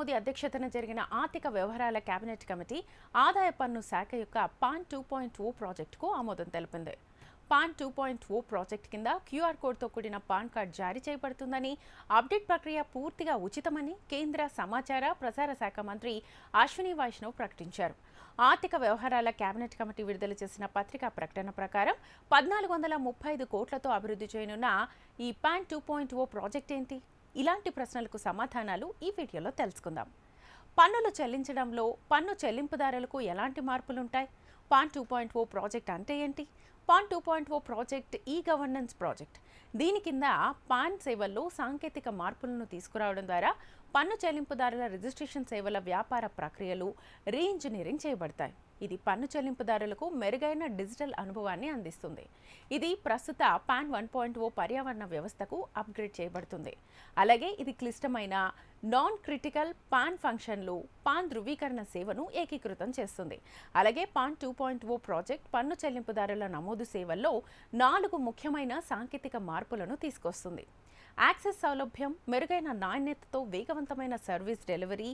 మోదీ అధ్యక్షతన జరిగిన ఆర్థిక వ్యవహారాల కేబినెట్ కమిటీ ఆదాయ పన్ను శాఖ యొక్క పాన్ 2.0 ప్రాజెక్టుకు ఆమోదం తెలిపింది. పాన్ 2.0 ప్రాజెక్ట్ కింద క్యూఆర్ కోడ్తో కూడిన పాన్ కార్డ్ జారీ చేయబడుతుందని, అప్డేట్ ప్రక్రియ పూర్తిగా ఉచితమని కేంద్ర సమాచార ప్రసార శాఖ మంత్రి అశ్విని వైష్ణవ్ ప్రకటించారు. ఆర్థిక వ్యవహారాల కేబినెట్ కమిటీ విడుదల చేసిన పత్రికా ప్రకటన ప్రకారం 1435 కోట్లతో అభివృద్ధి చేయనున్న ఈ పాన్ 2.0 ప్రాజెక్ట్ ఏంటి? ఇలాంటి ప్రశ్నలకు సమాధానాలు ఈ వీడియోలో తెలుసుకుందాం. పన్నులు చెల్లించడంలో పన్ను చెల్లింపుదారులకు ఎలాంటి మార్పులుంటాయి? పాన్ 2.0 ప్రాజెక్ట్ అంటే ఏంటి? Pan 2.0 project e governance project. దీని కింద పాన్ సేవల్లో సాంకేతిక మార్పులను తీసుకురావడం ద్వారా పన్ను చెల్లింపుదారుల రిజిస్ట్రేషన్ సేవల వ్యాపార ప్రక్రియలు రీఇంజనీరింగ్ చేయబడతాయి. ఇది పన్ను చెల్లింపుదారులకు మెరుగైన డిజిటల్ అనుభవాన్ని అందిస్తుంది. ఇది ప్రస్తుత పాన్ 1.0 పర్యావరణ వ్యవస్థకు అప్గ్రేడ్ చేయబడుతుంది. అలాగే ఇది క్లిష్టమైన నాన్ క్రిటికల్ పాన్ ఫంక్షన్లు, పాన్ ధృవీకరణ సేవను ఏకీకృతం చేస్తుంది. అలాగే పాన్ 2.0 ప్రాజెక్ట్ పన్ను చెల్లింపుదారుల నమోదు సేవల్లో 4 ముఖ్యమైన సాంకేతిక మార్పులను తీసుకొస్తుంది. యాక్సెస్ సౌలభ్యం, మెరుగైన నాణ్యతతో వేగవంతమైన సర్వీస్ డెలివరీ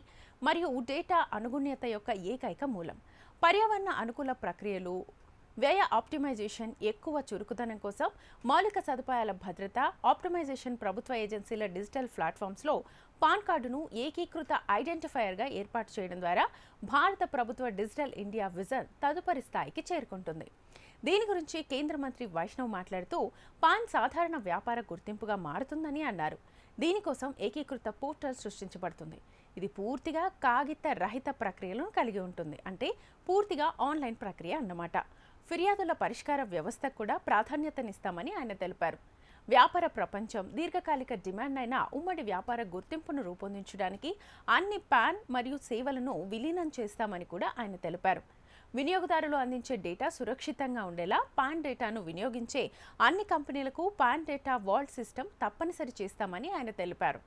మరియు డేటా అనుగుణ్యత యొక్క ఏకైక మూలం. పర్యావరణ అనుకూల ప్రక్రియలు, వ్యయ ఆప్టిమైజేషన్, ఎక్కువ చురుకుదనం కోసం మౌలిక సదుపాయాల భద్రత, ఆప్టిమైజేషన్, ప్రభుత్వ ఏజెన్సీల డిజిటల్ ప్లాట్ఫామ్స్లో పాన్ కార్డును ఏకీకృత ఐడెంటిఫైయర్గా ఏర్పాటు చేయడం ద్వారా భారత ప్రభుత్వ డిజిటల్ ఇండియా విజన్ తదుపరి స్థాయికి చేరుకుంటుంది. దీని గురించి కేంద్ర మంత్రి వైష్ణవ్ మాట్లాడుతూ పాన్ సాధారణ వ్యాపార గుర్తింపుగా మారుతుందని అన్నారు. దీనికోసం ఏకీకృత పోర్టల్ సృష్టించబడుతుంది. ఇది పూర్తిగా కాగిత రహిత ప్రక్రియలను కలిగి ఉంటుంది. అంటే పూర్తిగా ఆన్లైన్ ప్రక్రియ అన్నమాట. ఫిర్యాదుల పరిష్కార వ్యవస్థకు కూడా ప్రాధాన్యతనిస్తామని ఆయన తెలిపారు. వ్యాపార ప్రపంచం దీర్ఘకాలిక డిమాండ్ అయిన ఉమ్మడి వ్యాపార గుర్తింపును రూపొందించడానికి అన్ని పాన్ మరియు సేవలను విలీనం చేస్తామని కూడా ఆయన తెలిపారు. వినియోగదారులు అందించే డేటా సురక్షితంగా ఉండేలా పాన్ డేటాను వినియోగించే అన్ని కంపెనీలకు పాన్ డేటా వాల్ట్ సిస్టమ్ తప్పనిసరి చేస్తామని ఆయన తెలిపారు.